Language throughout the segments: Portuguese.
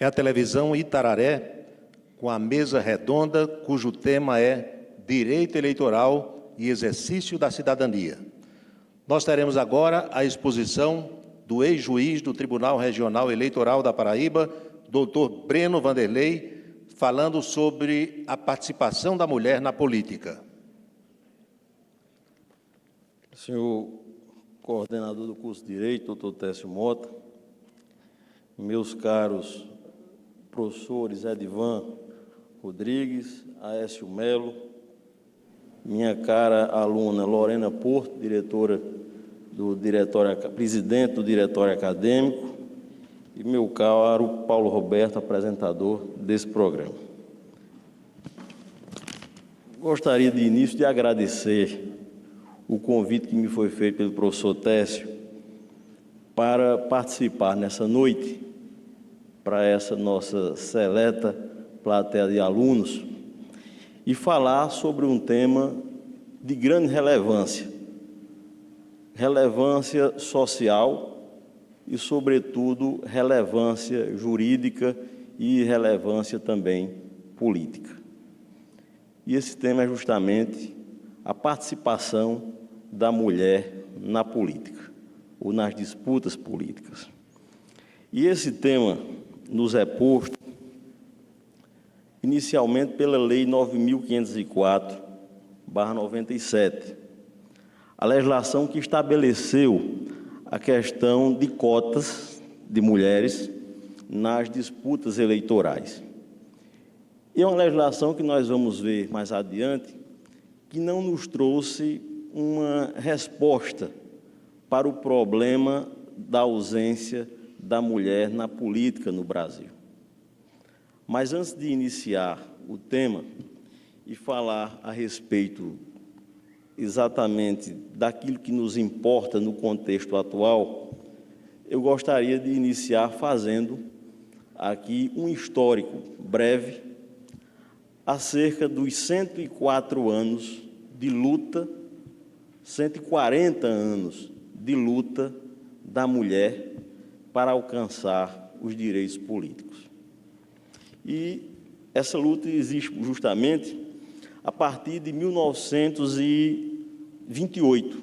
é a televisão Itararé, com a mesa redonda, cujo tema é Direito Eleitoral e Exercício da Cidadania. Nós teremos agora a exposição do ex-juiz do Tribunal Regional Eleitoral da Paraíba, Dr. Breno Vanderlei, falando sobre a participação da mulher na política. Senhor coordenador do curso de Direito, doutor Técio Mota, meus caros professores Edivan Rodrigues, Aécio Melo, minha cara aluna Lorena Porto, presidente do Diretório Acadêmico, e meu caro Paulo Roberto, apresentador desse programa. Gostaria de início de agradecer o convite que me foi feito pelo professor Técio para participar nessa noite, para essa nossa seleta plateia de alunos, e falar sobre um tema de grande relevância social e, sobretudo, relevância jurídica e relevância também política. E esse tema é justamente a participação da mulher na política, ou nas disputas políticas. E esse tema nos é posto inicialmente pela Lei 9.504/97, a legislação que estabeleceu a questão de cotas de mulheres nas disputas eleitorais. E é uma legislação que nós vamos ver mais adiante, que não nos trouxe uma resposta para o problema da ausência da mulher na política no Brasil. Mas antes de iniciar o tema e falar a respeito exatamente daquilo que nos importa no contexto atual, eu gostaria de iniciar fazendo aqui um histórico breve acerca dos 104 anos de luta, 140 anos de luta da mulher para alcançar os direitos políticos. E essa luta existe justamente a partir de 1928,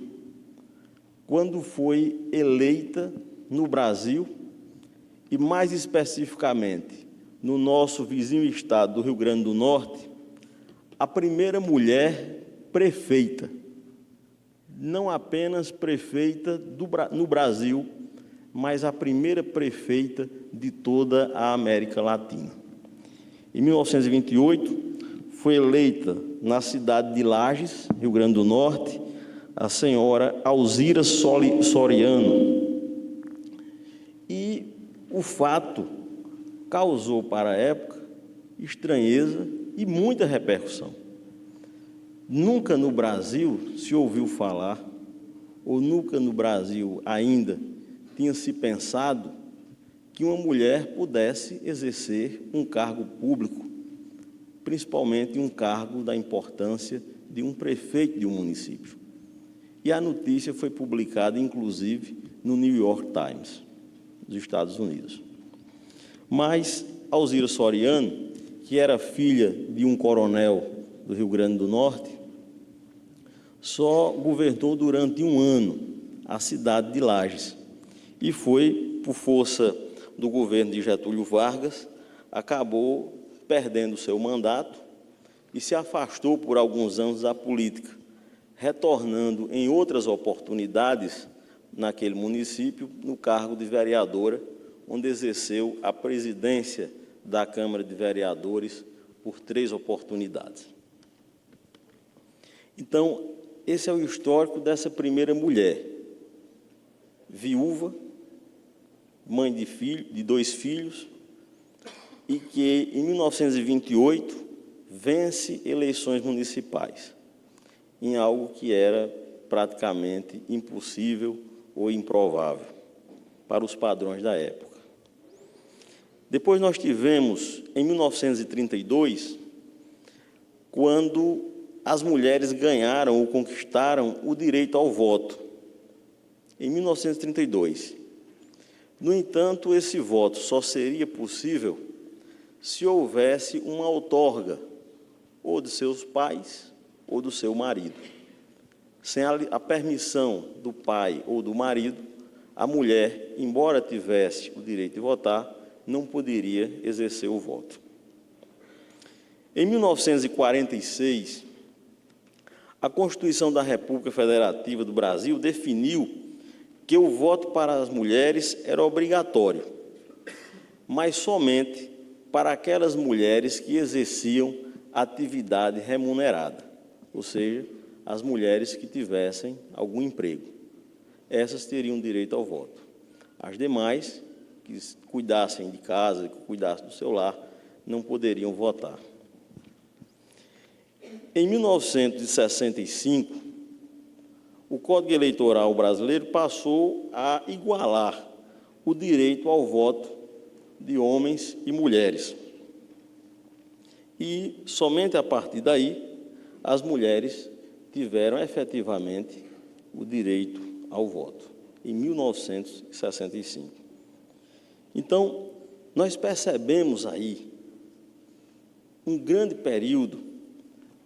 quando foi eleita no Brasil, e mais especificamente no nosso vizinho estado do Rio Grande do Norte, a primeira mulher prefeita, não apenas prefeita no Brasil, mas a primeira prefeita de toda a América Latina. Em 1928, foi eleita na cidade de Lages, Rio Grande do Norte, a senhora Alzira Soriano. E o fato causou para a época estranheza e muita repercussão. Nunca no Brasil se ouviu falar, ou nunca no Brasil ainda tinha se pensado que uma mulher pudesse exercer um cargo público, principalmente um cargo da importância de um prefeito de um município. E a notícia foi publicada, inclusive, no New York Times, dos Estados Unidos. Mas Alzira Soriano, que era filha de um coronel do Rio Grande do Norte, só governou durante um ano a cidade de Lages. E foi, por força do governo de Getúlio Vargas, acabou perdendo seu mandato e se afastou por alguns anos da política, retornando em outras oportunidades naquele município, no cargo de vereadora, onde exerceu a presidência da Câmara de Vereadores por 3 oportunidades. Então, esse é o histórico dessa primeira mulher, viúva, mãe de 2 filhos, e que, em 1928, vence eleições municipais, em algo que era praticamente impossível ou improvável para os padrões da época. Depois nós tivemos, em 1932, quando as mulheres ganharam ou conquistaram o direito ao voto, em 1932. No entanto, esse voto só seria possível se houvesse uma outorga, ou de seus pais ou do seu marido. Sem a permissão do pai ou do marido, a mulher, embora tivesse o direito de votar, não poderia exercer o voto. Em 1946, a Constituição da República Federativa do Brasil definiu que o voto para as mulheres era obrigatório, mas somente para aquelas mulheres que exerciam atividade remunerada, ou seja, as mulheres que tivessem algum emprego. Essas teriam direito ao voto. As demais, que cuidassem de casa, que cuidassem do seu lar, não poderiam votar. Em 1965, o Código Eleitoral brasileiro passou a igualar o direito ao voto de homens e mulheres. E, somente a partir daí, as mulheres tiveram efetivamente o direito ao voto, em 1965. Então, nós percebemos aí um grande período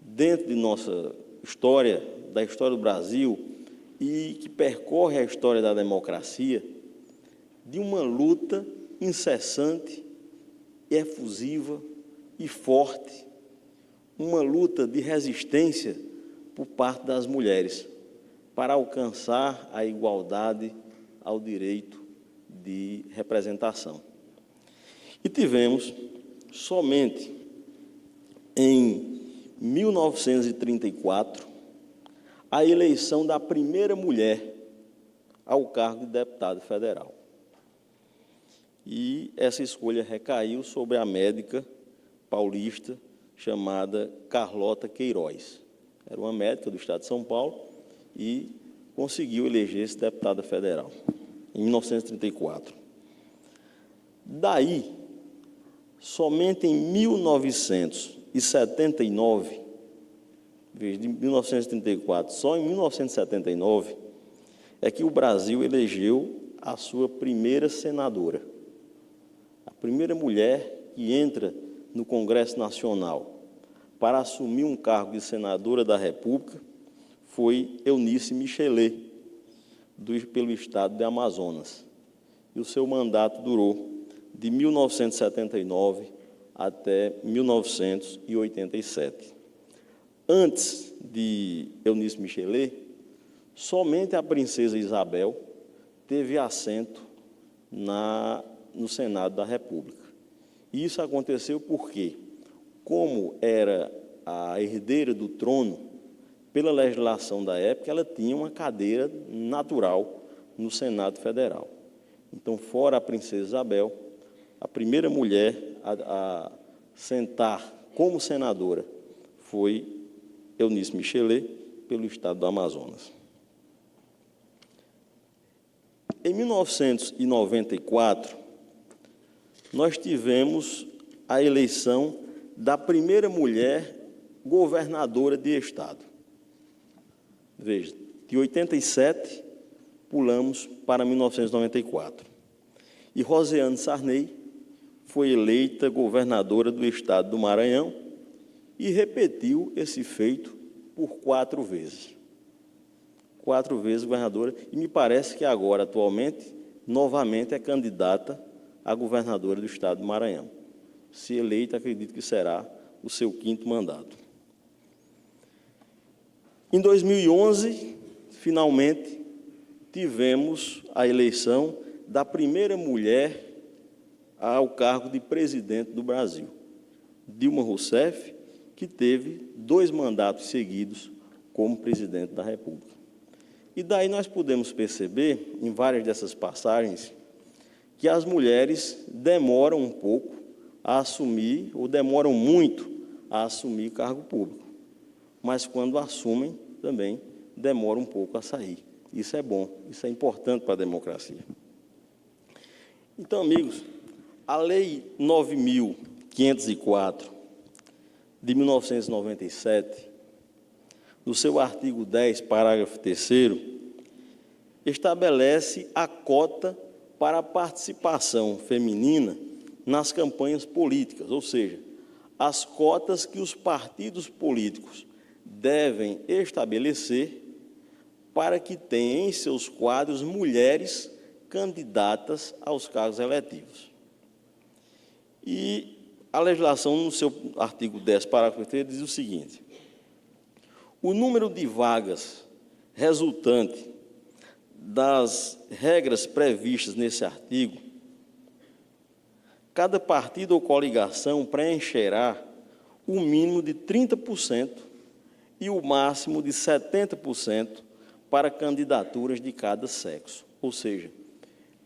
dentro de nossa história, da história do Brasil, e que percorre a história da democracia, de uma luta incessante, efusiva e forte, uma luta de resistência por parte das mulheres para alcançar a igualdade ao direito de representação. E tivemos somente em 1934 a eleição da primeira mulher ao cargo de deputado federal. E essa escolha recaiu sobre a médica paulista chamada Carlota Queiroz. Era uma médica do estado de São Paulo e conseguiu eleger-se deputada federal, em 1934. Daí, somente em 1979, veja, de 1934, só em 1979, é que o Brasil elegeu a sua primeira senadora. A primeira mulher que entra no Congresso Nacional para assumir um cargo de senadora da República foi Eunice Michelet, pelo estado de Amazonas. E o seu mandato durou de 1979 até 1987. Antes de Eunice Michelet, somente a princesa Isabel teve assento no Senado da República. E isso aconteceu porque, como era a herdeira do trono, pela legislação da época, ela tinha uma cadeira natural no Senado Federal. Então, fora a princesa Isabel, a primeira mulher a sentar como senadora foi Eunice Michelet, pelo estado do Amazonas. Em 1994, nós tivemos a eleição da primeira mulher governadora de estado. Veja, de 87, pulamos para 1994. E Rosiane Sarney foi eleita governadora do estado do Maranhão e repetiu esse feito por 4 vezes. 4 vezes governadora, e me parece que agora, atualmente, novamente é candidata a governadora do estado do Maranhão. Se eleita, acredito que será o seu 5º mandato. Em 2011, finalmente, tivemos a eleição da primeira mulher ao cargo de presidente do Brasil, Dilma Rousseff, que teve 2 mandatos seguidos como presidente da República. E daí nós podemos perceber, em várias dessas passagens, que as mulheres demoram um pouco a assumir, ou demoram muito a assumir cargo público. Mas quando assumem, também demora um pouco a sair. Isso é bom, isso é importante para a democracia. Então, amigos, a Lei 9.504, de 1997, no seu artigo 10, parágrafo 3º, estabelece a cota para a participação feminina nas campanhas políticas, ou seja, as cotas que os partidos políticos devem estabelecer para que tenham em seus quadros mulheres candidatas aos cargos eletivos. E a legislação, no seu artigo 10, parágrafo 3, diz o seguinte: o número de vagas resultante das regras previstas nesse artigo, cada partido ou coligação preencherá o mínimo de 30% e o máximo de 70% para candidaturas de cada sexo. Ou seja,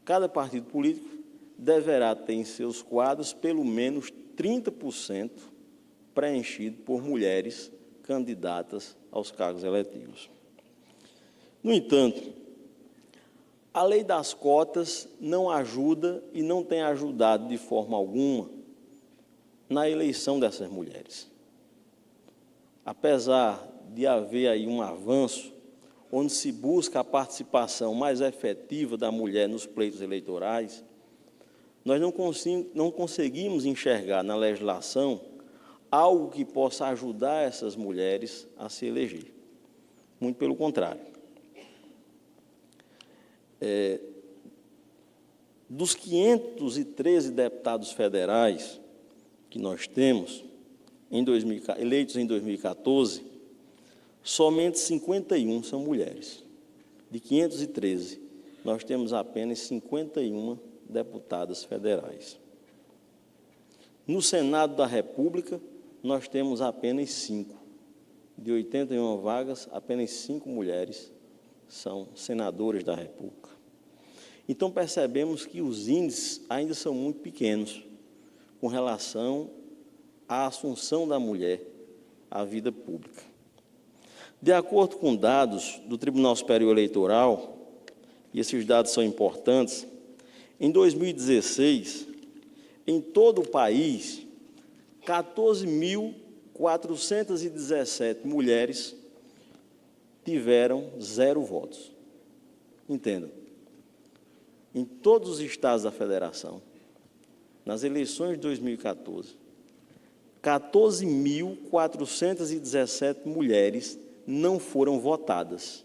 cada partido político deverá ter em seus quadros pelo menos 30% preenchido por mulheres candidatas aos cargos eletivos. No entanto, a lei das cotas não ajuda e não tem ajudado de forma alguma na eleição dessas mulheres. Apesar de haver aí um avanço, onde se busca a participação mais efetiva da mulher nos pleitos eleitorais, nós não conseguimos enxergar na legislação algo que possa ajudar essas mulheres a se eleger. Muito pelo contrário. Dos 513 deputados federais que nós temos, eleitos em 2014, somente 51 são mulheres. De 513, nós temos apenas 51 deputadas federais. No Senado da República, nós temos apenas 5. De 81 vagas, apenas 5 mulheres são senadoras da República. Então, percebemos que os índices ainda são muito pequenos com relação à assunção da mulher à vida pública. De acordo com dados do Tribunal Superior Eleitoral, e esses dados são importantes, em 2016, em todo o país, 14.417 mulheres tiveram 0 votos. Entendam, em todos os estados da federação, nas eleições de 2014, 14.417 mulheres não foram votadas,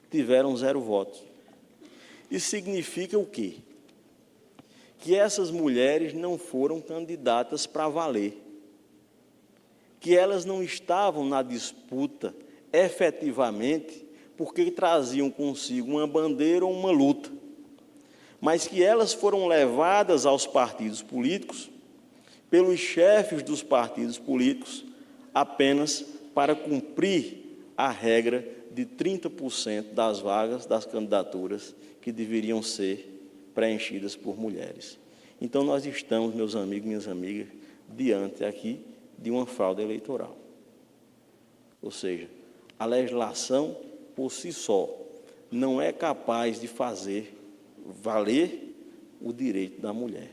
tiveram 0 votos. Isso significa o quê? Que essas mulheres não foram candidatas para valer, que elas não estavam na disputa efetivamente porque traziam consigo uma bandeira ou uma luta, mas que elas foram levadas aos partidos políticos, pelos chefes dos partidos políticos, apenas para cumprir a regra de 30% das vagas das candidaturas que deveriam ser preenchidas por mulheres. Então, nós estamos, meus amigos e minhas amigas, diante aqui de uma fraude eleitoral. Ou seja, a legislação, por si só, não é capaz de fazer valer o direito da mulher.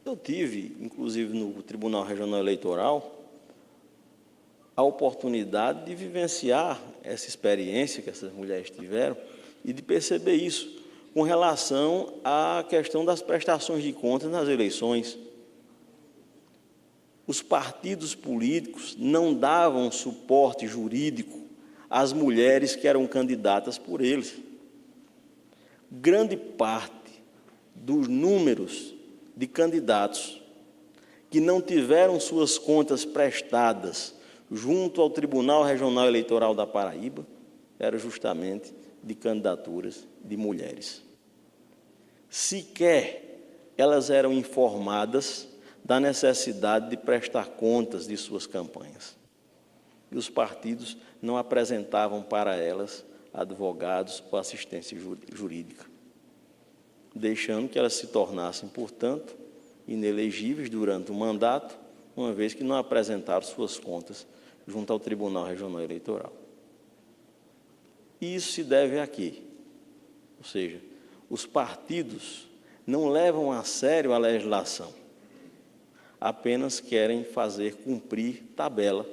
Eu tive, inclusive, no Tribunal Regional Eleitoral, a oportunidade de vivenciar essa experiência que essas mulheres tiveram e de perceber isso com relação à questão das prestações de contas nas eleições. Os partidos políticos não davam suporte jurídico às mulheres que eram candidatas por eles. Grande parte dos números de candidatos que não tiveram suas contas prestadas junto ao Tribunal Regional Eleitoral da Paraíba era justamente de candidaturas de mulheres. Sequer elas eram informadas da necessidade de prestar contas de suas campanhas. E os partidos não apresentavam para elas advogados ou assistência jurídica, deixando que elas se tornassem, portanto, inelegíveis durante o mandato, uma vez que não apresentaram suas contas junto ao Tribunal Regional Eleitoral. Isso se deve a quê? Ou seja, os partidos não levam a sério a legislação, apenas querem fazer cumprir tabela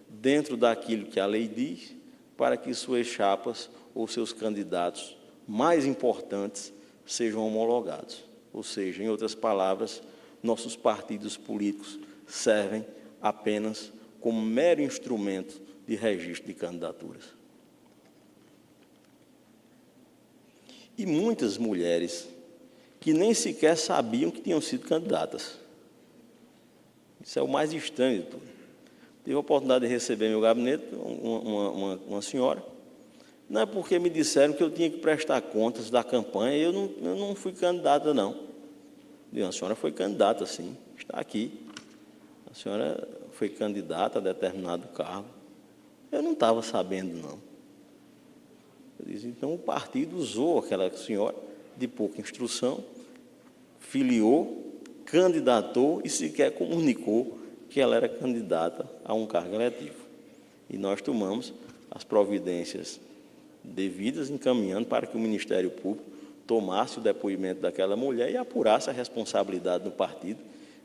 dentro daquilo que a lei diz, para que suas chapas ou seus candidatos mais importantes sejam homologados. Ou Ou seja, em outras palavras, nossos partidos políticos servem apenas como mero instrumento de registro de candidaturas. E muitas mulheres que nem sequer sabiam que tinham sido candidatas. Isso é o mais estranho de tudo. Tive a oportunidade de receber em meu gabinete uma senhora. Não é porque me disseram que eu tinha que prestar contas da campanha, eu não fui candidata, não. A senhora foi candidata, sim, está aqui. A senhora foi candidata a determinado cargo. Eu não estava sabendo, não. Eu disse, então o partido usou aquela senhora de pouca instrução, filiou, candidatou e sequer comunicou que ela era candidata a um cargo eletivo. E nós tomamos as providências devidas, encaminhando para que o Ministério Público tomasse o depoimento daquela mulher e apurasse a responsabilidade do partido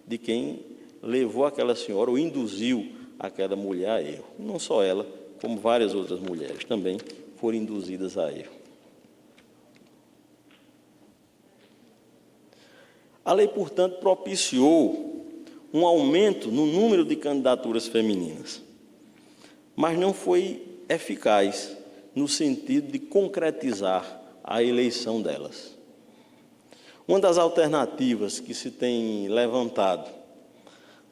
de quem levou aquela senhora ou induziu aquela mulher a erro. Não só ela, como várias outras mulheres também foram induzidas a erro. A lei, portanto, propiciou um aumento no número de candidaturas femininas, mas não foi eficaz no sentido de concretizar a eleição delas. Uma das alternativas que se tem levantado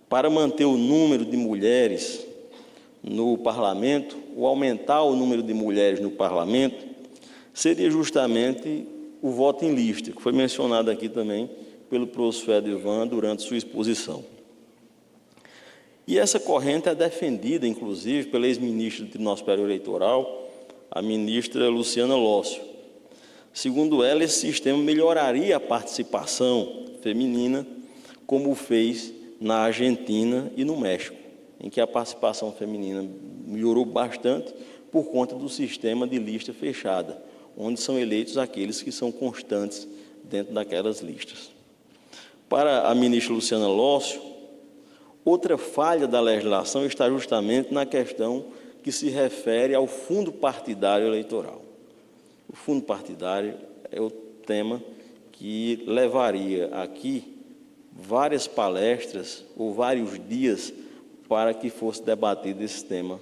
para manter o número de mulheres no parlamento, ou aumentar o número de mulheres no parlamento, seria justamente o voto em lista, que foi mencionado aqui também pelo professor Edivan durante sua exposição. E essa corrente é defendida, inclusive, pela ex-ministra do Tribunal Superior Eleitoral, a ministra Luciana Lócio. Segundo ela, esse sistema melhoraria a participação feminina, como fez na Argentina e no México, em que a participação feminina melhorou bastante por conta do sistema de lista fechada, onde são eleitos aqueles que são constantes dentro daquelas listas. Para a ministra Luciana Lócio, outra falha da legislação está justamente na questão que se refere ao fundo partidário eleitoral. O fundo partidário é o tema que levaria aqui várias palestras ou vários dias para que fosse debatido esse tema.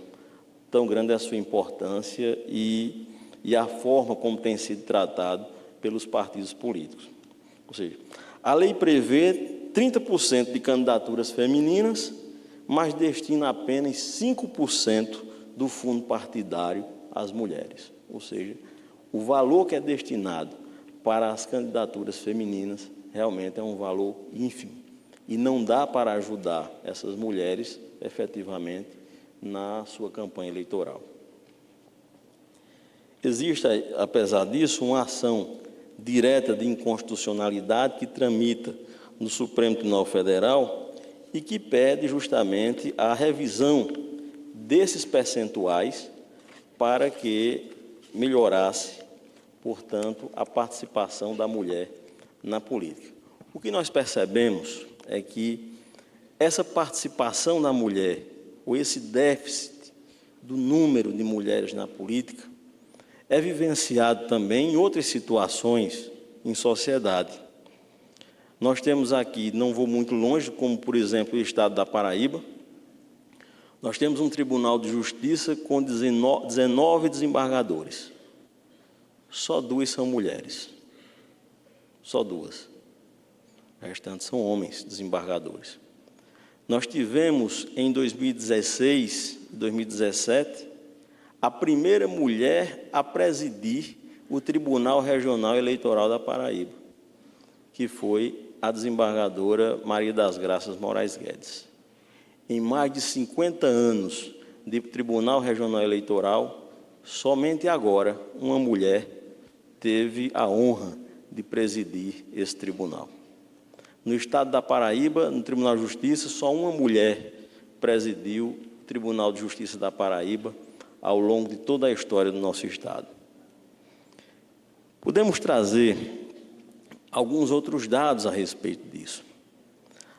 Tão grande é a sua importância e a forma como tem sido tratado pelos partidos políticos. Ou seja, a lei prevê 30% de candidaturas femininas, mas destina apenas 5% do fundo partidário às mulheres. Ou seja, o valor que é destinado para as candidaturas femininas realmente é um valor ínfimo e não dá para ajudar essas mulheres efetivamente na sua campanha eleitoral. Existe, apesar disso, uma ação direta de inconstitucionalidade que tramita no Supremo Tribunal Federal e que pede justamente a revisão desses percentuais para que melhorasse, portanto, a participação da mulher na política. O que nós percebemos é que essa participação da mulher, ou esse déficit do número de mulheres na política, é vivenciado também em outras situações em sociedade. Nós temos aqui, não vou muito longe, como, por exemplo, o estado da Paraíba, nós temos um Tribunal de Justiça com 19 desembargadores. Só 2 são mulheres. Só 2. O restante são homens desembargadores. Nós tivemos, em 2016 e 2017, a primeira mulher a presidir o Tribunal Regional Eleitoral da Paraíba, que foi a desembargadora Maria das Graças Moraes Guedes. Em mais de 50 anos de Tribunal Regional Eleitoral, somente agora uma mulher teve a honra de presidir esse tribunal. No estado da Paraíba, no Tribunal de Justiça, só uma mulher presidiu o Tribunal de Justiça da Paraíba ao longo de toda a história do nosso estado. Podemos trazer alguns outros dados a respeito disso,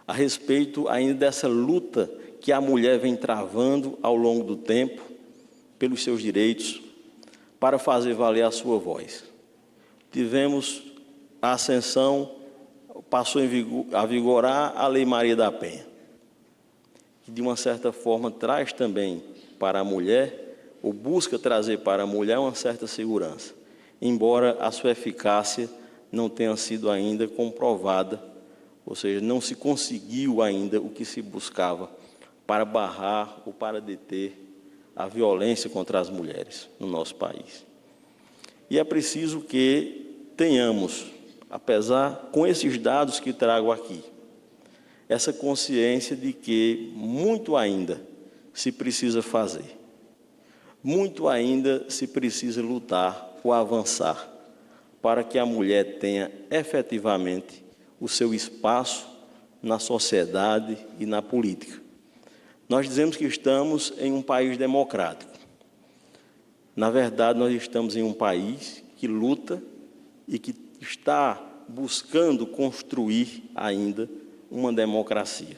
a respeito ainda dessa luta que a mulher vem travando ao longo do tempo pelos seus direitos para fazer valer a sua voz. Tivemos a ascensão, passou a vigorar a Lei Maria da Penha, que de uma certa forma traz também para a mulher, ou busca trazer para a mulher uma certa segurança, embora a sua eficácia não tenha sido ainda comprovada, ou seja, não se conseguiu ainda o que se buscava para barrar ou para deter a violência contra as mulheres no nosso país. E é preciso que tenhamos, apesar, com esses dados que trago aqui, essa consciência de que muito ainda se precisa fazer, muito ainda se precisa lutar ou avançar para que a mulher tenha efetivamente o seu espaço na sociedade e na política. Nós dizemos que estamos em um país democrático. Na verdade, nós estamos em um país que luta e que está buscando construir ainda uma democracia.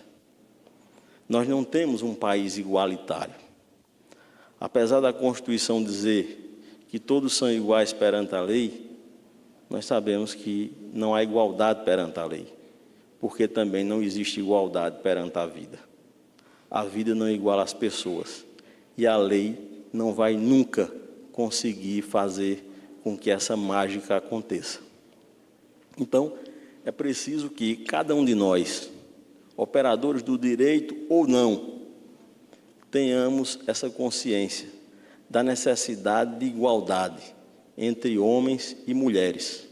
Nós não temos um país igualitário. Apesar da Constituição dizer que todos são iguais perante a lei, nós sabemos que não há igualdade perante a lei, porque também não existe igualdade perante a vida. A vida não iguala as pessoas, e a lei não vai nunca conseguir fazer com que essa mágica aconteça. Então, é preciso que cada um de nós, operadores do direito ou não, tenhamos essa consciência da necessidade de igualdade entre homens e mulheres,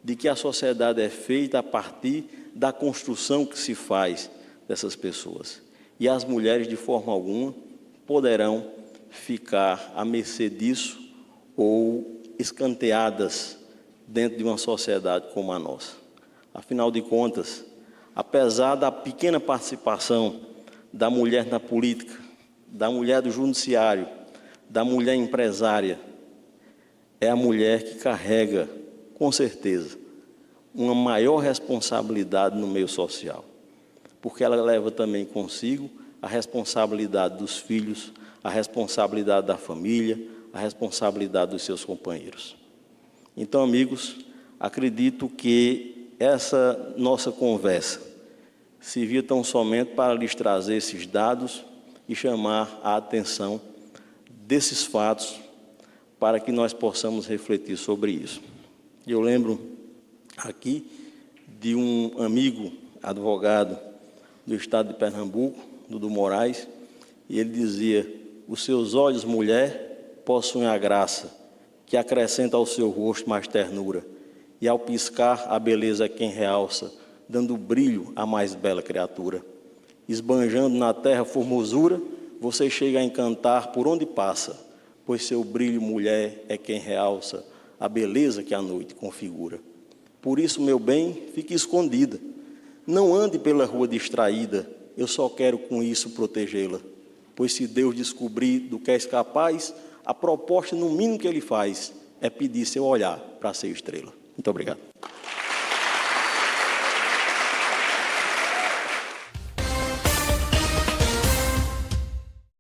de que a sociedade é feita a partir da construção que se faz dessas pessoas. E as mulheres, de forma alguma, poderão ficar à mercê disso ou escanteadas dentro de uma sociedade como a nossa. Afinal de contas, apesar da pequena participação da mulher na política, da mulher do judiciário, da mulher empresária, é a mulher que carrega, com certeza, uma maior responsabilidade no meio social, porque ela leva também consigo a responsabilidade dos filhos, a responsabilidade da família, a responsabilidade dos seus companheiros. Então, amigos, acredito que essa nossa conversa servia tão somente para lhes trazer esses dados e chamar a atenção desses fatos para que nós possamos refletir sobre isso. Eu lembro aqui de um amigo advogado do estado de Pernambuco, Dudu Moraes, e ele dizia: os seus olhos, mulher, possuem a graça que acrescenta ao seu rosto mais ternura, e ao piscar a beleza é quem realça, dando brilho à mais bela criatura. Esbanjando na terra formosura, você chega a encantar por onde passa, pois seu brilho, mulher, é quem realça a beleza que a noite configura. Por isso, meu bem, fique escondida. Não ande pela rua distraída, eu só quero com isso protegê-la. Pois se Deus descobrir do que és capaz, a proposta, no mínimo que Ele faz, é pedir seu olhar para ser estrela. Muito obrigado.